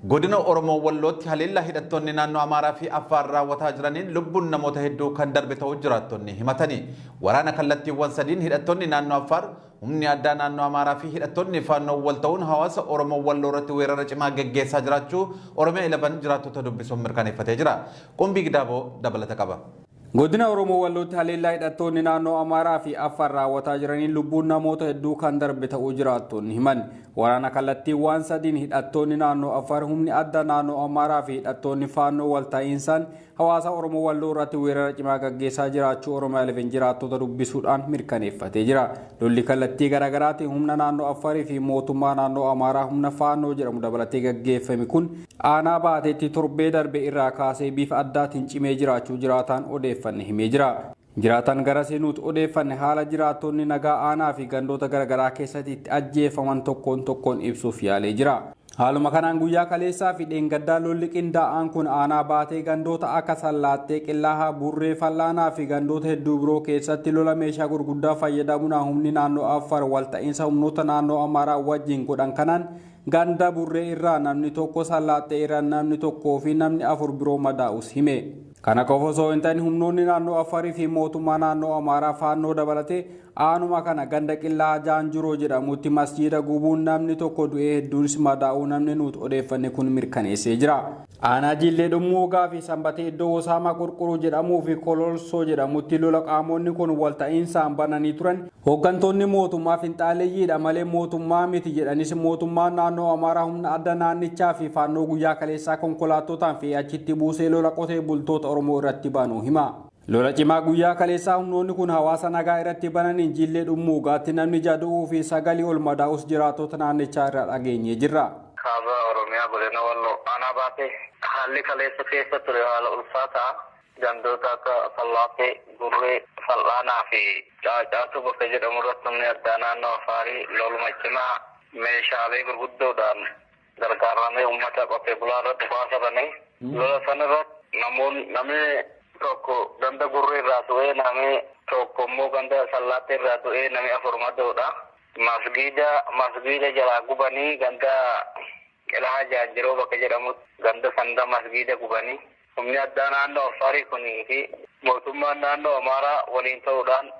Godina Oromoo Wallootti haleellaa hidhattoonni naannoo Amaaraa fi Affaar raawwataa jiraniin lubbuun namoota hedduu kan darbe ta'uu jiraattonni himatanii waraana kallattiiwwan sadiin hidhattoonni naannoo Affaar humni addaa naannoo Amaaraa fi hidhattoonni faannoo wal ta'uun hawaasa Oromoo Walloo irratti weerara cimaa geggeessaa jiraachuu Oromiyaa 11 jiraattota dubbisuun mirkaneeffatee jira. Qumbii Gidaaboo dabalata qaba. Godina Oromoo Wallootti haleellaa hidhattoonni naannoo Amaaraa fi Affaar raawwataa jiraniin lubbuun namoota hedduu kan darbe ta'uu jiraattonni himan. Waraana kallattiiwwan sadiin hidhattoonni naannoo Affaar humni adda naannoo Amaaraa fi hidhattoonni faannoo wal ta'iinsaan hawaasa Oromoo Walloo irratti weerara cimaa gaggeessaa jiraachuu Oromiyaa 11 jiraattota dubbisuudhaan mirkaneeffatee jira. Lolli kallattii garaagaraatiin humna naannoo Affaarii fi mootummaa naannoo Amaaraa humna faannoo jedhamu dabalatee gaggeeffame kun aanaa baateetti torbee darbe irraa kaasee bifa addaatiin cimee jiraachuu jiraataan odeeffanne himee jira. Jiraatan gara seenuutti odeeffanne haala jiraattonni nagaa aanaa fi gandoota garaagaraa keessatti itti ajjeefaman tokkoon ibsuuf yaalee jira. Haaluma kanaan guyyaa kaleessaa fi dheengaddaa lolli qindaa'aan kun aanaa baatee gandoota akka Sallaattee, Qillaahaa, Burree, Fallaanaa fi gandoota hedduu biroo keessatti lola meeshaa gurguddaa fayyadamuun humni naannoo Affaar wal ta'iinsa humnoota naannoo Amaaraa wajjin godhan kanaan ganda Burree irraa namni tokko, Sallaattee irraa namni tokkoo fi namni 4 biroo madaa'us hime. Kana qofa osoo hin ta'in humnoonni naannoo Affaarii fi mootummaa naannoo Amaaraa faannoo dabalatee aanuma kana ganda Qillaa Jaanjuroo jedhamutti masjiida gubuun namni tokko du'ee hedduunis madaa'uu namni nuti odeeffanne kun mirkaneessee jira. Aanaa Jillee Dhummuugaa fi Sanbatee iddoo Osaamaa Qurquruu jedhamuu fi Kololsoo jedhamutti lola qaamonni kun wal ta'iinsaan bananii turan. Hooggantoonni mootummaa finxaaleeyyiidha malee mootummaa miti jedhanis mootummaan naannoo Amaaraa humna adda naannichaa fi faannoo guyyaa kaleessaa konkolaattotaan fi achitti buusee lola qotee bultoota Oromoo irratti banuu hima. Lola cimaa guyyaa kaleessaa humnoonni kun hawaasa nagaa irratti bananiin Jillee Dhummuugaatti namni jadu'uu fi 9 ol madaa'us jiraattota naannichaa irraa dhageenyee jirra. Kaaba Oromiyaa godina Walloo aanaa baatee haalli kaleessa keessa ture haala ulfaataa gandoota akka Sallaattee, Burree, Fallaanaa fi Caacaatu bakka jedhamu irratti humni addaa naannoo Affaarii loluma cimaa meeshaalee gurguddoodhaan gargaaramee uummata qotee bulaa irratti baasatanii lola sana irratti namni tokko ganda Burree irraa du'ee namni tokko immoo ganda Sallaattee irraa du'ee namni 4 madaa'uudha. Masgiida jalaa gubanii ganda Qillaa Jaanjuroo bakka jedhamu ganda Sanda masgiida gubanii humni addaa naannoo Affaarii kunii fi mootummaan naannoo Amaaraa waliin ta'uudhaan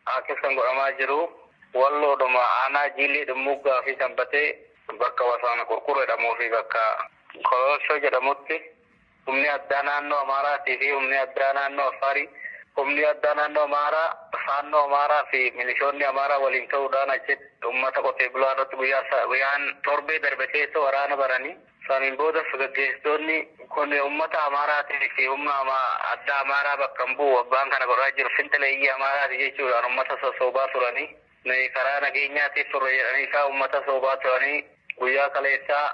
akkasumas godhamaa jiru. Walloodhuma aanaa Jillee Dhummuugaa fi Sanbatee bakka Wasaana Qurquruu jedhamuu fi bakka Kololsoo jedhamutti humni addaa naannoo Amaaraatii fi humni addaa naannoo Affaarii humni addaa naannoo Amaaraa faannoo Amaaraa fi milishoonni Amaaraa waliin ta'uudhaan achitti uummata qotee bulaa irratti guyyaan torbee darbe keessa waraana baranii saniin booda gaggeessitoonni kun uummata Amaaraatii fi humna addaa Amaaraa bakka bu'u abbaan kana godhaa jiru finxaleeyyii Amaaraati jechuudhaan uummata sossobaa turanii karaa nageenyaatiif turre jedhanii isaa uummata soobaa turanii guyyaa kaleessaa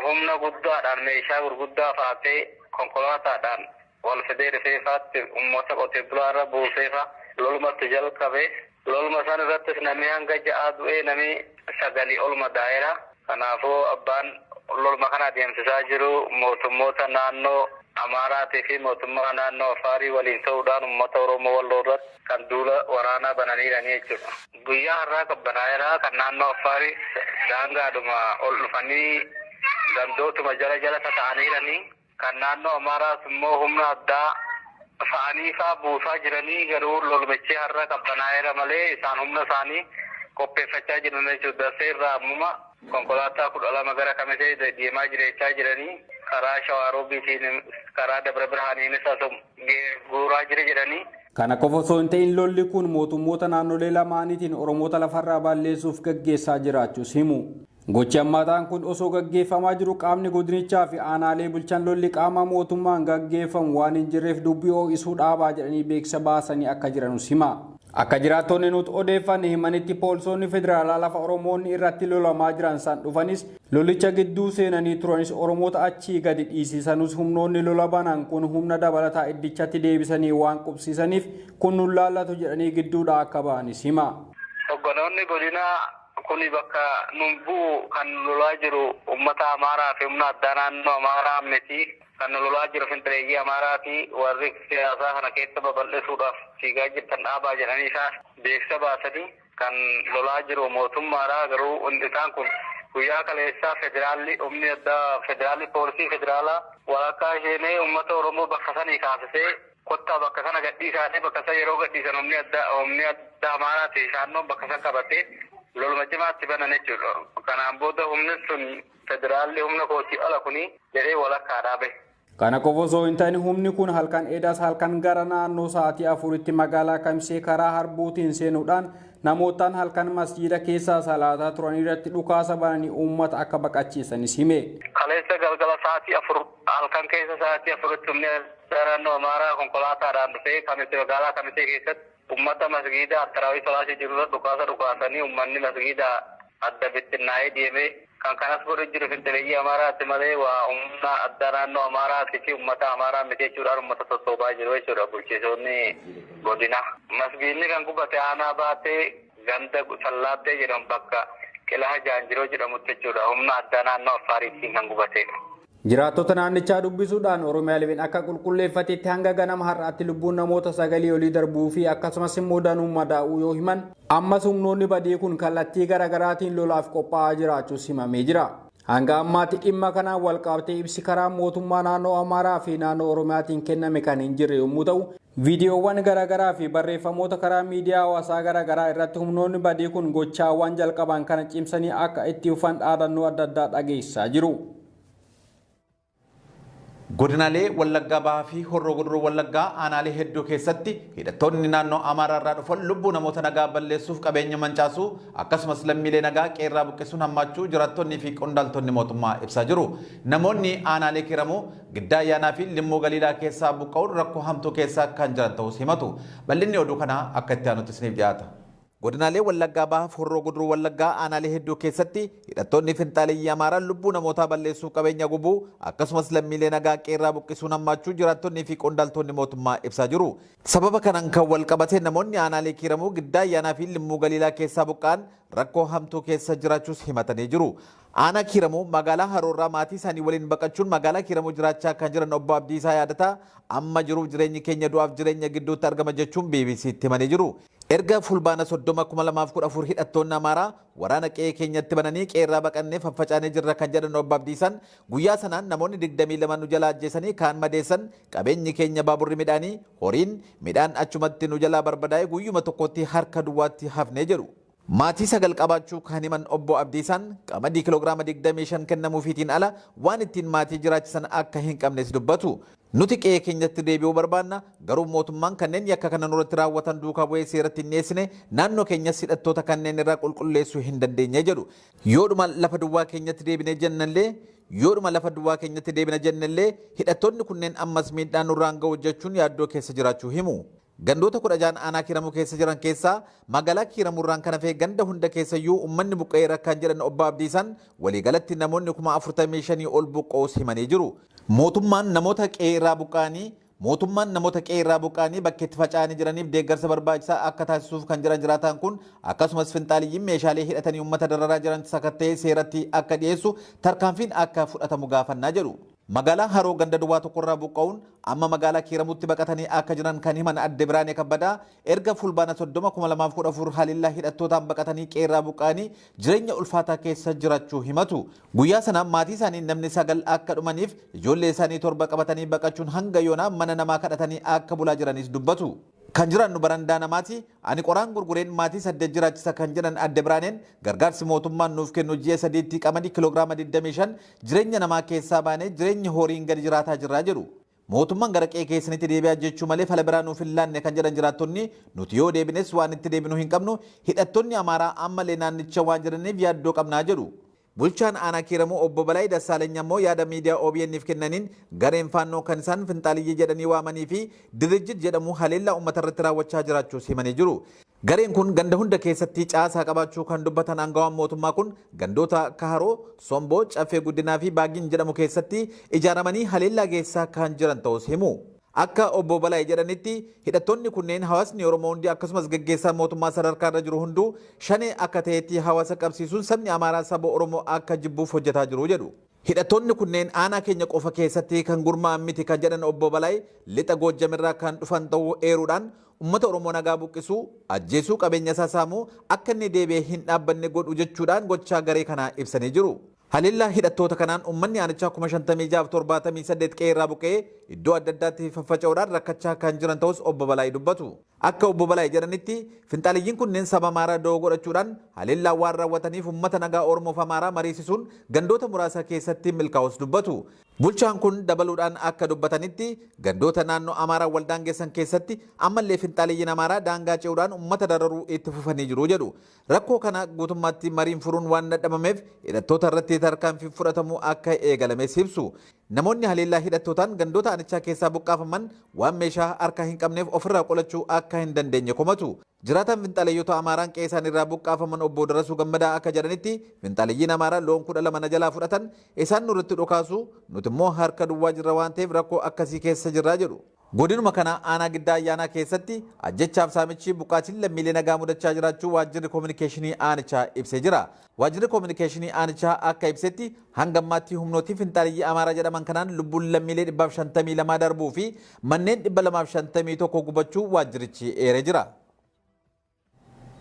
humna guddaadhaan meeshaa gurguddaa faatee konkolaataadhaan wal fidee rifeefaatti uummata qotee bulaa irra buuseefa lolumatti jalqabe. Loluma san irrattis namni hanga 6 du'ee namni 9 ol madaa'eera. Kanaafuu abbaan loluma kana adeemsisaa jiru mootummoota naannoo Amaaraatii fi mootummaa naannoo Affaarii waliin ta'uudhaan uummata Oromoo Walloo irratti kan duula waraanaa bananiiranii jechuudha. Guyyaa har'aa qabbanaa'eera kan naannoo Affaarii daangaadhuma ol dhufanii gandootuma jala ta'aniiranii kan naannoo Amaaraas immoo humna addaa fa'anii fa'aa buusaa jiranii garuu lolumichi har'a qabbanaa'eera malee isaan humna isaanii qopheeffachaa jiran jechuudha. Dasee irraa ammuma konkolaataa 12 gara Kamisee deemaa jiraachaa jiranii karaa Shawaarobiitiin karaa Dabra Birhaaniinis guuraa jira jedhanii. Kana qofa osoo hin ta'in lolli kun mootummoota naannolee lamaaniitiin Oromoota lafarraa balleessuuf gaggeessaa jiraachuus himu. Gochi ammataan kun osoo gaggeeffamaa jiru qaamni godinichaa fi aanaalee bulchan lolli qaama mootummaan gaggeeffamu waan hin jirreef dubbii ho'isuu dhaabaa jedhanii beeksisa baasanii akka jiranus hima. Akka jiraattonni nuti odeeffanne himanitti poolisoonni federaalaa lafa Oromoonni irratti lolamaa jiran san dhufanis lolicha gidduu seenanii turanis Oromoota achii gadi dhiisisanus humnoonni lola banan kun humna dabalataa iddichatti deebisanii waan qubsiisaniif kun nun laallatu jedhanii gidduudha akka ba'anis hima. Hogganoonni godinaa kuni bakka numbuu kan lolaa jiru uummata Amaaraa fi humna addaa naannoo Amaaraa miti kan lolaa jiru finxaleeyyii Amaaraa fi warri siyaasaa kana keessa babal'isuudhaaf fiigaa jirtan dhaabaa jedhanii isaan beeksisa baasanii kan lolaa jiru mootummaadha. Garuu isaan kun guyyaa kaleessaa federaalli humni addaa federaalli poolisii federaalaa walakkaa isheenee uummata Oromoo bakka sanii kaasisee kottaa bakka sana gadhiisaanii bakka sana yeroo gadhiisan humni addaa Amaaraati naannoo bakka sana qabatee loluma cimaatti banan jechuudha. Kanaan booda humni sun federaalli humna kootii ala kuni jedhee walakkaa dhaabe. Kana qofa osoo hin taane humni kun halkan eedas halkan gara naannoo sa'aatii 4tti magaalaa Kamisee karaa harbuutiin seenuudhaan namootaan halkan masjiida keessaa salaataa turan irratti dhukaasa bananii uummata akka baqachiisanis hime. Kaleessa galgala sa'aatii 4 halkan keessa sa'aatii 4tti humni naannoo Amaaraa konkolaataadhaan dhufee Kamisee magaalaa Kamisee keessatti uummata masgiida Attaraawii Salaasii jirurra dhukaasanii uummanni masgiida adda bittinnaa'ee deemee kan kanas godhu jiru fintileeyyii Amaaraatti malee waa humna adda naannoo Amaaraatti fi uummata Amaaraa miti jechuudhaan uummata sossobaa jiru jechuudha bulchitoonni godina. Masgiidni kan gubate aanaa baatee ganda sallaattee jedhamu bakka Qilaha Jaanjiroo jedhamutti jechuudha humna adda naannoo Affaariitiin kan gubate. Jiraattota naannichaa dubbisuudhaan Oromiyaa Liviin akka qulqulleeffatetti hanga ganama har'aatti lubbuun namoota 9 olii darbuu fi akkasumas immoo danuun madaa'uu yoo himan ammas humnoonni badii kun kallattii garaagaraatiin lolaaf qophaa'aa jiraachuus himamee jira. Hanga ammaatti dhimma kanaan wal qabatee ibsi karaa mootummaa naannoo Amaaraa fi naannoo Oromiyaatiin kenname kan hin jirre yommuu ta'u viidiyoowwan garaagaraa fi barreeffamoota karaa miidiyaa hawaasaa garaagaraa irratti humnoonni badii kun gochaawwan jalqaban kana cimsanii akka itti fufan dhaadannoo adda addaa dhageessaa jiru. Godinaalee Wallaggaa Bahaa fi Horroo Guduruu Wallaggaa aanaalee hedduu keessatti hidhattoonni naannoo Amaaraa irraa dhufan lubbuu namoota nagaa balleessuuf qabeenya mancaasuu akkasumas lammiilee nagaa qeerraa buqqisuun hammaachuu jiraattonnii fi qondaaltonni mootummaa ibsaa jiru. Namoonni aanaalee kiramuu giddaa ayyaanaa fi limmoo galiilaa keessaa buqqa'uun rakkoo hamtuu keessaa kan jiran ta'us himatu. Bal'inni oduu kanaa akka itti aanutti isiniif dhiyaata. Godinaalee Wallaggaa Bahaa fi Horroo Guduruu Wallaggaa aanaalee hedduu keessatti hidhattoonni finxaaleeyyii Amaaraa lubbuu namootaa balleessuu qabeenya gubuu akkasumas lammiilee nagaa qeerraa buqqisuun hammaachuu jiraattonnii fi qondaaltonni mootummaa ibsaa jiru. Sababa kanaan kan wal qabate namoonni aanaalee kiramuu giddaa ayyaanaa fi limmuu galiilaa keessaa buqqa'an rakkoo hamtuu keessa jiraachuus himatanii jiru. Aanaa kiramuu magaalaa Haroorraa maatii isaanii waliin baqachuun magaalaa kiramuu jiraachaa kan jiran obbo Abdiisaa yaadataa amma jiruuf jireenyi keenya du'aaf jireenya gidduutti argama jechuun BBC'tti himanii jiru. Erga fulbaana 30/2014 hidhattoonni Amaaraa waraana qe'ee keenyatti bananii qeerraa baqannee faffacaanee jirra kan jedhan obbo Abdiisaan guyyaa sanaan namoonni 22 nu jala ajjeesanii kaan madeessan qabeenyi keenya baaburri midhaanii horiin midhaan achumatti nu jalaa barbadaa'e guyyuma tokkotti harka duwwaatti hafnee jedhu. Maatii 9 qabaachuu kan himan obbo Abdiisaan qamadii kiloogiraama 25 kennamuufiitiin ala waan ittiin maatii jiraachisan akka hin qabnes dubbatu. Nuti qe'ee keenyatti deebi'uu barbaanna garuu mootummaan kanneen yakka kana nurratti raawwatan duukaa bu'ee seeratti hin dhiyeessine naannoo keenyas hidhattoota kanneen irraa qulqulleessuu hin dandeenye jedhu. Yoodhuma lafa duwwaa keenyatti deebine jennallee hidhattoonni kunneen ammas miidhaan nurraan ga'u jechuun yaaddoo keessa jiraachuu himu. Gandoota 16 aanaa kiramuu keessa jiran keessaa magaalaa kiramuurraan kan hafee ganda hunda keessayyuu uummanni buqqa'eera kan jedhan obbo Abdiisaan waliigalatti namoonni 45,000 ol buqqa'uus himanii jiru. Mootummaan namoota qe'ee irraa buqqa'anii bakka itti faca'anii jiraniif deeggarsa barbaachisaa akka taasisuuf kan jiran jiraataan kun akkasumas finxaaliyyiin meeshaalee hidhatanii uummata dararaa jiran sakatta'ee seeratti akka dhiyeessu tarkaanfiin akka fudhatamu gaafannaa jedhu. Magaalaa Haroo ganda duwwaa tokkorraa buqqa'uun amma magaalaa Kiiramuutti baqatanii akka jiran kan himan Adde Biraanee Kabbadaa erga fulbaana 30/2014 haliillaa hidhattootaan baqatanii qeerraa buqqa'anii jireenya ulfaataa keessa jiraachuu himatu. Guyyaa sanaan maatii isaanii namni 9 akka dhumaniif ijoollee isaanii 7 qabatanii baqachuun hanga yoonaa mana namaa kadhatanii akka bulaa jiranis dubbatu. Kan jiran nu barandaa namaati ani qoraan gurgureen maatii 8 jiraachisa kan jedhan Adde Biraaneen gargaarsi mootummaan nuuf kennu ji'a 3tti qamadii kiloogiraama 25 jireenya namaa keessaa baanee jireenya horiin gadi jiraataa jirraa jedhu. Mootummaan gara qe'ee keessanitti deebi'aa jechuu malee fala biraa nuuf hin laanne kan jedhan jiraattonni nuti yoo deebines waan itti deebinu hin qabnu hidhattoonni Amaaraa ammallee naannicha waan jiraniif yaaddoo qabnaa jedhu. Bulchaan aanaa Kiiramuu obbo Balaayi Dassaaleny ammoo yaada miidiyaa OBN'if kennaniin gareen faannoo kan isaan finxaaliyyii jedhanii waamanii fi dirijjit jedhamu haleellaa uummata irratti raawwachaa jiraachuus himanii jiru. Gareen kun ganda hunda keessatti caasaa qabaachuu kan dubbatan aangawaan mootummaa kun gandoota akka Haroo, Somboo, Caffee Guddinaa fi Baagin jedhamu keessatti ijaaramanii haleellaa geessaa kan jiran ta'us himu. Akka obbo Balaayi jedhanitti hidhattoonni kunneen hawaasni Oromoo hundi akkasumas gaggeessaa mootummaa sadarkaa irra jiru hunduu shanee akka ta'etti hawaasa qabsiisuun sabni Amaaraa saba Oromoo akka jibbuuf hojjetaa jiru jedhu. Hidhattoonni kunneen aanaa keenya qofa keessatti kan gurmaa'an miti kan jedhan obbo Balay lixa Goojjamirraa kan dhufan ta'uu eeruudhaan uummata Oromoo nagaa buqqisuu, ajjeesuu, qabeenya isaa saamuu akka inni deebi'ee hin dhaabbanne godhu jechuudhaan gochaa garee kanaa ibsanii jiru. Haleellaa hidhattoota kanaan uummanni aanichaa 56,78 qe'ee irraa buqqee iddoo adda addaatti faffaca'uudhaan rakkachaa kan jiran ta'us obbo Balay dubbatu. Akka obbo Balay jedhanitti finxaaliyyiin kunneen saba Amaaraa da'oo godhachuudhaan haleellaa waan raawwataniif uummata nagaa Oromoof Amaaraa mariisisuun gandoota muraasa keessatti milkaa'us dubbatu. Bulchaan kun dabaluudhaan akka dubbatanitti gandoota naannoo Amaaraa waldaangeessan keessatti ammallee finxaaliyyiin Amaaraa daangaa ce'uudhaan uummata dararuu itti fufanii jiru jedhu. Rakkoo kana guutummaatti mariin furuun waan dadhabameef hidhattoota irratti tarkaanfii fudhatamuu akka eegalames ibsu. Namoonni haleellaa hidhattootaan gandoota aanichaa keessaa buqqaafaman waan meeshaa harkaa hin qabneef ofirraa qolachuu akka hin dandeenye komatu. Jiraataan finxaaleyyota Amaaraan qe'ee isaan irraa buqqaafaman obbo Darasuu Gammadaa akka jedhanitti finxaaleyyiin Amaaraa loon 12 na jalaa fudhatan isaan nurratti dhokaasu nuti immoo harka duwwaa jirra waan ta'eef rakkoo akkasii keessa jirraa jedhu. Godinuma kana aanaa giddaa ayyaanaa keessatti ajjechaaf saamichi buqqaatiin lammiilee nagaa mudachaa jiraachuu waajjirri koominikeeshinii aanichaa ibsee jira. Waajjirri koominikeeshinii aanichaa akka ibsetti hanga ammaatti humnootii finxaaleyyii Amaaraa jedhaman kanaan lubbuun lammiilee 152 darbuu fi manneen 251 gubachuu waajjirichi eeree jira.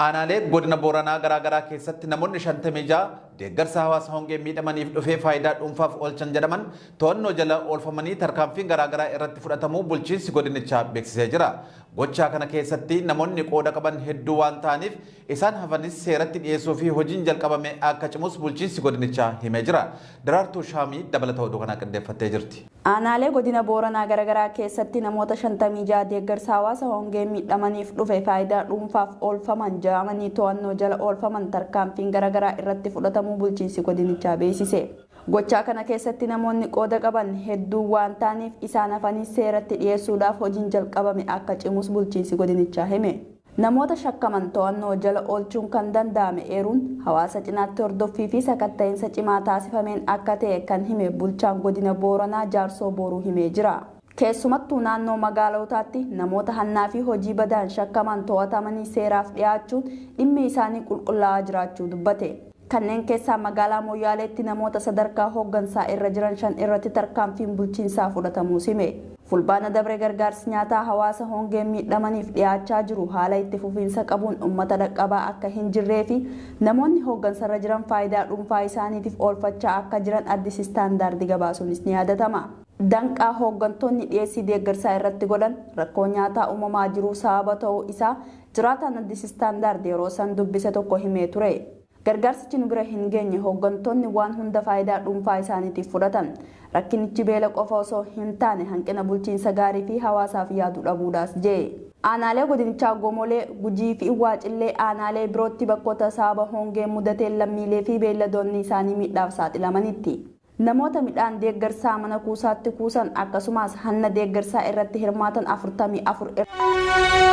Aanaalee godina Booranaa garaagaraa keessatti namoonni 56 deeggarsa hawaasa hongee miidhamaniif dhufee faayidaa dhuunfaaf oolchan jedhaman to'annoo jala oolfamanii tarkaanfiin garaagaraa irratti fudhatamuu bulchiinsi godinichaa beeksisee jira. Gochaa kana keessatti namoonni qooda qaban hedduu waan ta'aniif isaan hafanis seeratti dhiyeessuu fi hojiin jalqabame akka cimus bulchiinsi godinichaa himee jira. Daraartuu Shaamii dabalata oduu kana qindeeffattee jirti. Aanaalee godina Booranaa garaagaraa keessatti namoota 56 deeggarsa hawaasa hongee miidhamaniif dhufe faayidaa dhuunfaaf oolfaman jedhamanii to'annoo jala oolfaman tarkaanfiin garaagaraa irratti fudhatamuu bulchiinsi godinichaa beeksise. Gochaa kana keessatti namoonni qooda qaban hedduu waan ta'aniif isaan hafanis seeratti dhiyeessuudhaaf hojiin jalqabame akka cimus bulchiinsi godinichaa hime. Namoota shakkaman to'annoo jala oolchuun kan danda'ame eeruun hawaasa cinaatti hordoffii fi sakatta'insa cimaa taasifameen akka ta'e kan hime bulchaan godina Booranaa Jaarsoo Booruu himee jira. Keessumattuu naannoo magaalotaatti namoota hannaa fi hojii badaan shakkaman to'atamanii seeraaf dhiyaachuun dhimmi isaanii qulqullaa'aa jiraachuu dubbate. Kanneen keessaa magaalaa Moyyaaleetti namoota sadarkaa hooggansaa irra jiran 5 irratti tarkaanfiin bulchiinsaa fudhatamuu hime. Fulbaana dabre gargaarsi nyaataa hawaasa hongee miidhamaniif dhiyaachaa jiru haala itti fufiinsa qabuun uummata dhaqqabaa akka hin jirree fi namoonni hooggansarra jiran faayidaa dhuunfaa isaaniitiif oolfachaa akka jiran Addis Istaandaardii gabaasuunis ni yaadatama. Danqaa hooggantoonni dhiyeessii deeggarsaa irratti godhan rakkoo nyaataa uumamaa jiru sababa ta'uu isaa jiraataan Addis Istaandaard yeroo san dubbise tokko himee ture. Gargaarsichi nu bira hin geenye hooggantoonni waan hunda faayidaa dhuunfaa isaaniitiif fudhatan. Rakkinichi beela qofa osoo hin taane hanqina bulchiinsa gaarii fi hawaasaaf yaadu dhabuudhaas jee. Aanaalee godinichaa Gomolee, Gujii fi Waacillee aanaalee birootti bakkoota sababa hongee mudatee lammiilee fi beelladoonni isaanii miidhaaf saaxilamanitti. Namoota midhaan deeggarsaa mana kuusaatti kuusan akkasumas hanna deeggarsaa irratti hirmaatan 44